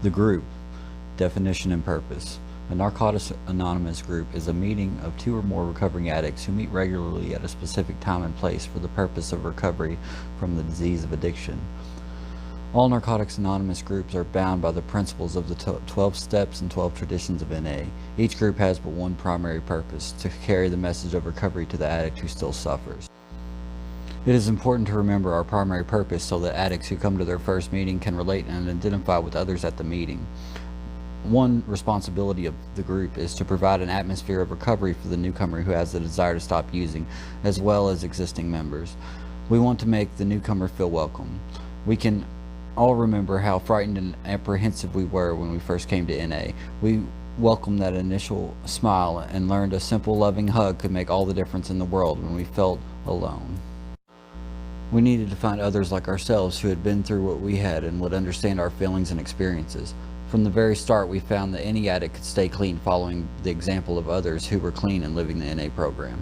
The group, definition and purpose. A Narcotics Anonymous group is a meeting of 2 or more recovering addicts who meet regularly at a specific time and place for the purpose of recovery from the disease of addiction. All Narcotics Anonymous groups are bound by the principles of the 12 steps and 12 traditions of NA. Each group has but one primary purpose: to carry the message of recovery to the addict who still suffers. It is important to remember our primary purpose so that addicts who come to their first meeting can relate and identify with others at the meeting. One responsibility of the group is to provide an atmosphere of recovery for the newcomer who has the desire to stop using, as well as existing members. We want to make the newcomer feel welcome. We can all remember how frightened and apprehensive we were when we first came to NA. We welcomed that initial smile and learned a simple loving hug could make all the difference in the world when we felt alone. We needed to find others like ourselves who had been through what we had and would understand our feelings and experiences. From the very start, we found that any addict could stay clean following the example of others who were clean and living the NA program.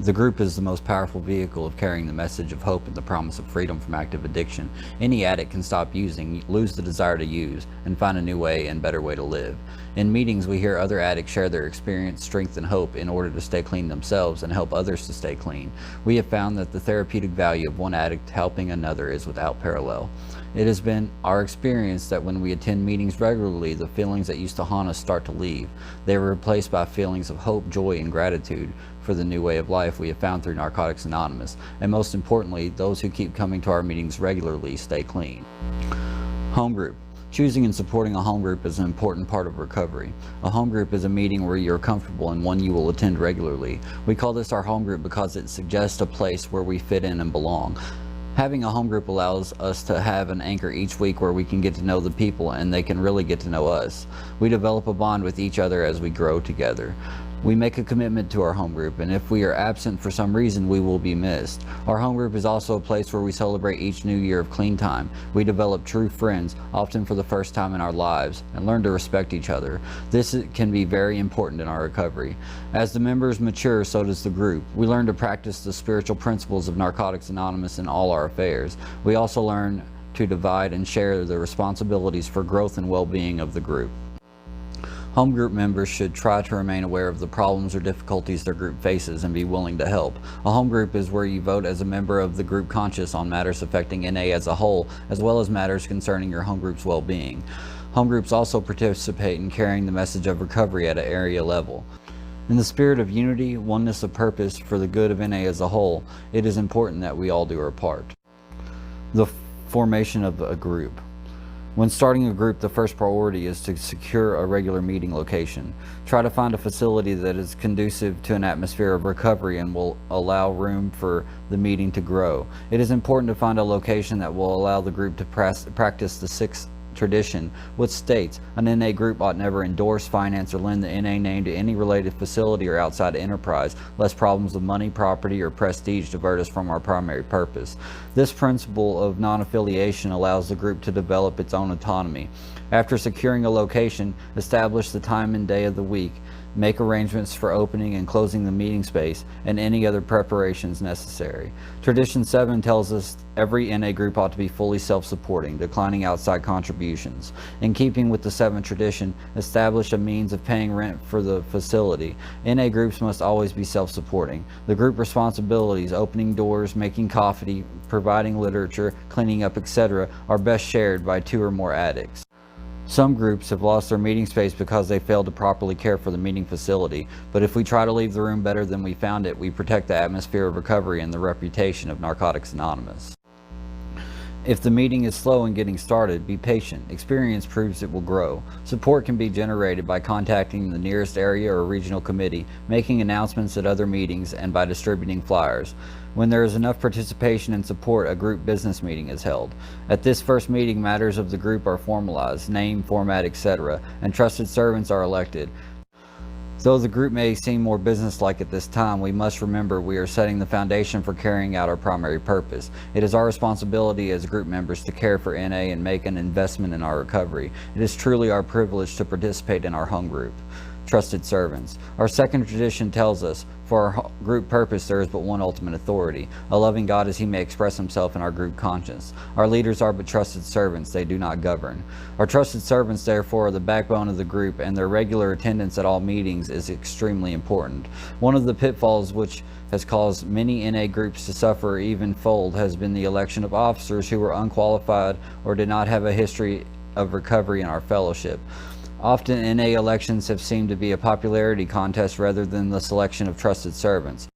The group is the most powerful vehicle of carrying the message of hope and the promise of freedom from active addiction. Any addict can stop using, lose the desire to use, and find a new way and better way to live. In meetings, we hear other addicts share their experience, strength, and hope in order to stay clean themselves and help others to stay clean. We have found that the therapeutic value of one addict helping another is without parallel. It has been our experience that when we attend meetings regularly, the feelings that used to haunt us start to leave. They are replaced by feelings of hope, joy, and gratitude for the new way of life we have found through Narcotics Anonymous. And most importantly, those who keep coming to our meetings regularly stay clean. Home group. Choosing and supporting a home group is an important part of recovery. A home group is a meeting where you're comfortable and one you will attend regularly. We call this our home group because it suggests a place where we fit in and belong. Having a home group allows us to have an anchor each week where we can get to know the people and they can really get to know us. We develop a bond with each other as we grow together. We make a commitment to our home group, and if we are absent for some reason, we will be missed. Our home group is also a place where we celebrate each new year of clean time. We develop true friends, often for the first time in our lives, and learn to respect each other. This can be very important in our recovery. As the members mature, so does the group. We learn to practice the spiritual principles of Narcotics Anonymous in all our affairs. We also learn to divide and share the responsibilities for growth and well-being of the group. Home group members should try to remain aware of the problems or difficulties their group faces and be willing to help. A home group is where you vote as a member of the group conscious on matters affecting NA as a whole, as well as matters concerning your home group's well-being. Home groups also participate in carrying the message of recovery at an area level. In the spirit of unity, oneness of purpose for the good of NA as a whole, it is important that we all do our part. The formation of a group. When starting a group, the first priority is to secure a regular meeting location. Try to find a facility that is conducive to an atmosphere of recovery and will allow room for the meeting to grow. It is important to find a location that will allow the group to practice the 6th tradition, which states an NA group ought never endorse, finance, or lend the NA name to any related facility or outside enterprise, lest problems of money, property, or prestige divert us from our primary purpose. This principle of non-affiliation allows the group to develop its own autonomy. After securing a location, establish the time and day of the week, make arrangements for opening and closing the meeting space, and any other preparations necessary. Tradition 7 tells us every NA group ought to be fully self-supporting, declining outside contributions. In keeping with the 7th tradition, establish a means of paying rent for the facility. NA groups must always be self-supporting. The group responsibilities, opening doors, making coffee, providing literature, cleaning up, etc., are best shared by 2 or more addicts. Some groups have lost their meeting space because they failed to properly care for the meeting facility, but if we try to leave the room better than we found it, we protect the atmosphere of recovery and the reputation of Narcotics Anonymous. If the meeting is slow in getting started, be patient. Experience proves it will grow. Support can be generated by contacting the nearest area or regional committee, making announcements at other meetings, and by distributing flyers. When there is enough participation and support, a group business meeting is held. At this first meeting, matters of the group are formalized, name, format, etc., and trusted servants are elected. Though the group may seem more businesslike at this time, we must remember we are setting the foundation for carrying out our primary purpose. It is our responsibility as group members to care for NA and make an investment in our recovery. It is truly our privilege to participate in our home group. trusted servants. Our second tradition tells us, for our group purpose there is but one ultimate authority, a loving God as he may express himself in our group conscience. Our leaders are but trusted servants, they do not govern. Our trusted servants therefore are the backbone of the group, and their regular attendance at all meetings is extremely important. One of the pitfalls which has caused many NA groups to suffer or even fold has been the election of officers who were unqualified or did not have a history of recovery in our fellowship. Often NA elections have seemed to be a popularity contest rather than the selection of trusted servants.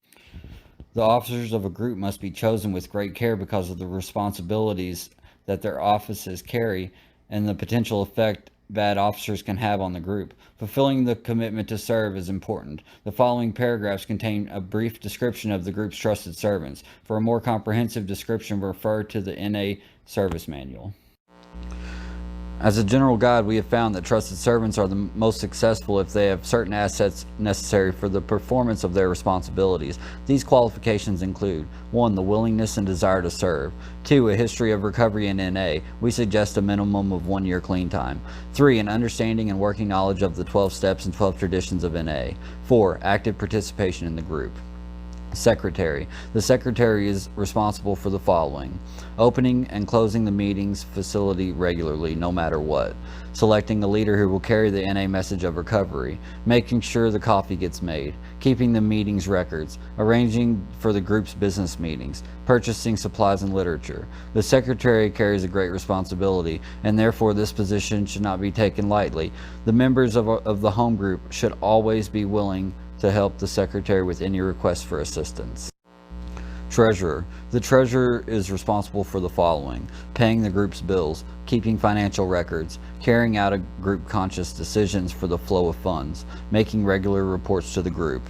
The officers of a group must be chosen with great care because of the responsibilities that their offices carry and the potential effect bad officers can have on the group. Fulfilling the commitment to serve is important. The following paragraphs contain a brief description of the group's trusted servants. For a more comprehensive description, refer to the NA Service Manual. As a general guide, we have found that trusted servants are the most successful if they have certain assets necessary for the performance of their responsibilities. These qualifications include: 1. The willingness and desire to serve. 2. A history of recovery in NA. We suggest a minimum of 1 year clean time. 3. An understanding and working knowledge of the 12 steps and 12 traditions of NA. 4. Active participation in the group. Secretary. The secretary is responsible for the following: opening and closing the meetings facility regularly, no matter what; selecting a leader who will carry the NA message of recovery; making sure the coffee gets made; keeping the meetings records; arranging for the group's business meetings; purchasing supplies and literature. The secretary carries a great responsibility, and therefore this position should not be taken lightly. The members of the home group should always be willing to help the secretary with any requests for assistance. Treasurer. The treasurer is responsible for the following: paying the group's bills, keeping financial records, carrying out a group conscious decisions for the flow of funds, making regular reports to the group.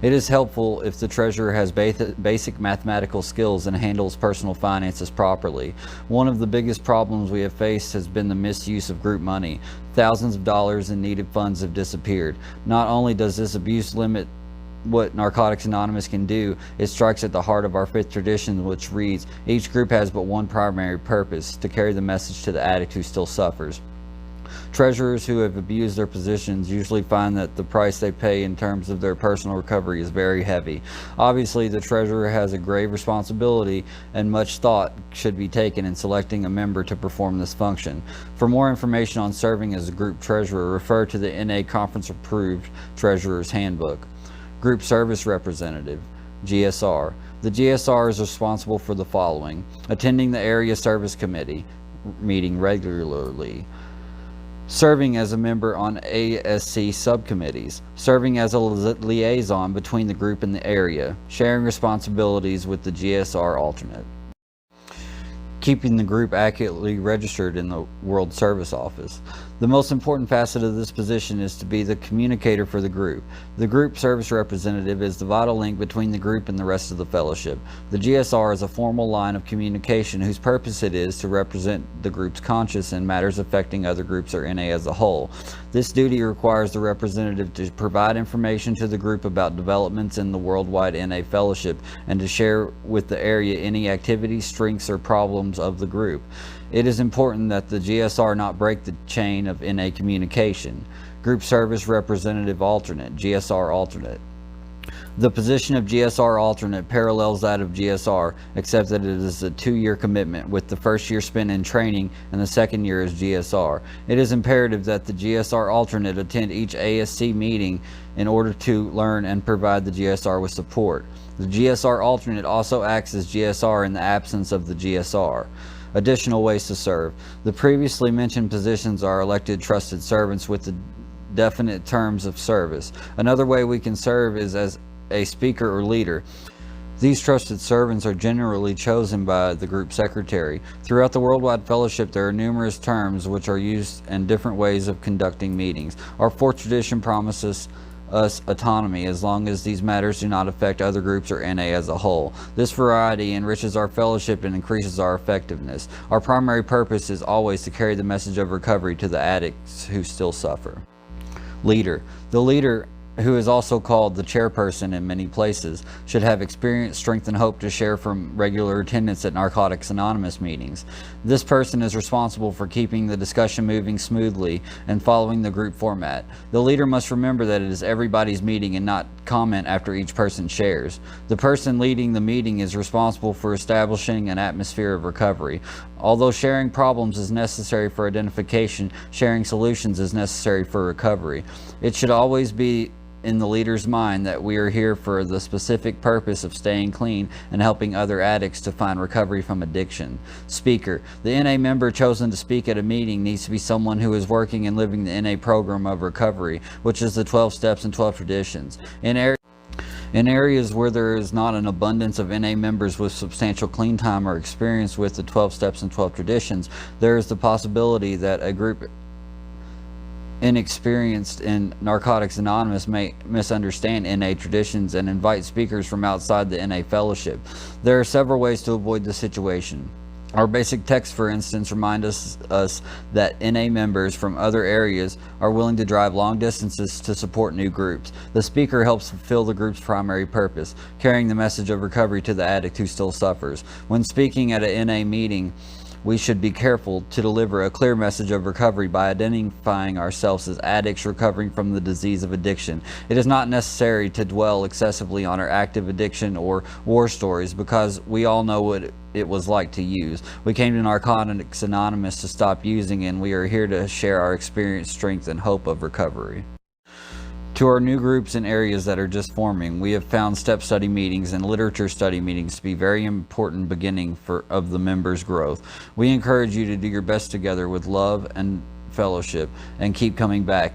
It is helpful if the treasurer has basic mathematical skills and handles personal finances properly. One of the biggest problems we have faced has been the misuse of group money. Thousands of dollars in needed funds have disappeared. Not only does this abuse limit what Narcotics Anonymous can do, it strikes at the heart of our fifth tradition, which reads, each group has but one primary purpose: to carry the message to the addict who still suffers. Treasurers who have abused their positions usually find that the price they pay in terms of their personal recovery is very heavy. Obviously, the treasurer has a grave responsibility, and much thought should be taken in selecting a member to perform this function. For more information on serving as a group treasurer, refer to the NA Conference Approved Treasurer's Handbook. Group Service Representative, GSR. The GSR is responsible for the following: attending the Area Service Committee meeting regularly, serving as a member on ASC subcommittees, serving as a liaison between the group and the area, sharing responsibilities with the GSR alternate, keeping the group accurately registered in the World Service Office. The most important facet of this position is to be the communicator for the group. The group service representative is the vital link between the group and the rest of the fellowship. The GSR is a formal line of communication whose purpose it is to represent the group's conscience in matters affecting other groups or NA as a whole. This duty requires the representative to provide information to the group about developments in the worldwide NA fellowship and to share with the area any activities, strengths, or problems of the group. It is important that the GSR not break the chain of NA communication. Group Service Representative Alternate, GSR Alternate. The position of GSR Alternate parallels that of GSR, except that it is a 2-year commitment, with the first year spent in training and the second year as GSR. It is imperative that the GSR Alternate attend each ASC meeting in order to learn and provide the GSR with support. The GSR Alternate also acts as GSR in the absence of the GSR. Additional ways to serve. The previously mentioned positions are elected trusted servants with the definite terms of service. Another way we can serve is as a speaker or leader. These trusted servants are generally chosen by the group secretary. Throughout the Worldwide Fellowship, there are numerous terms which are used and different ways of conducting meetings. Our fourth tradition promises us autonomy as long as these matters do not affect other groups or NA as a whole. This variety enriches our fellowship and increases our effectiveness. Our primary purpose is always to carry the message of recovery to the addicts who still suffer. Leader. The leader who is also called the chairperson in many places, should have experience, strength, and hope to share from regular attendance at Narcotics Anonymous meetings. This person is responsible for keeping the discussion moving smoothly and following the group format. The leader must remember that it is everybody's meeting and not comment after each person shares. The person leading the meeting is responsible for establishing an atmosphere of recovery. Although sharing problems is necessary for identification, sharing solutions is necessary for recovery. It should always be in the leader's mind that we are here for the specific purpose of staying clean and helping other addicts to find recovery from addiction. Speaker. The NA member chosen to speak at a meeting needs to be someone who is working and living the NA program of recovery, which is the 12 steps and 12 traditions. In areas where there is not an abundance of NA members with substantial clean time or experience with the 12 steps and 12 traditions, there is the possibility that a group inexperienced in Narcotics Anonymous may misunderstand NA traditions and invite speakers from outside the NA fellowship. There are several ways to avoid this situation. Our basic text, for instance, reminds us that NA members from other areas are willing to drive long distances to support new groups. The speaker helps fulfill the group's primary purpose, carrying the message of recovery to the addict who still suffers. When speaking at a NA meeting, we should be careful to deliver a clear message of recovery by identifying ourselves as addicts recovering from the disease of addiction. It is not necessary to dwell excessively on our active addiction or war stories because we all know what it was like to use. We came to Narcotics Anonymous to stop using, and we are here to share our experience, strength, and hope of recovery. To our new groups in areas that are just forming, we have found step study meetings and literature study meetings to be very important beginning of the members' growth. We encourage you to do your best together with love and fellowship and keep coming back.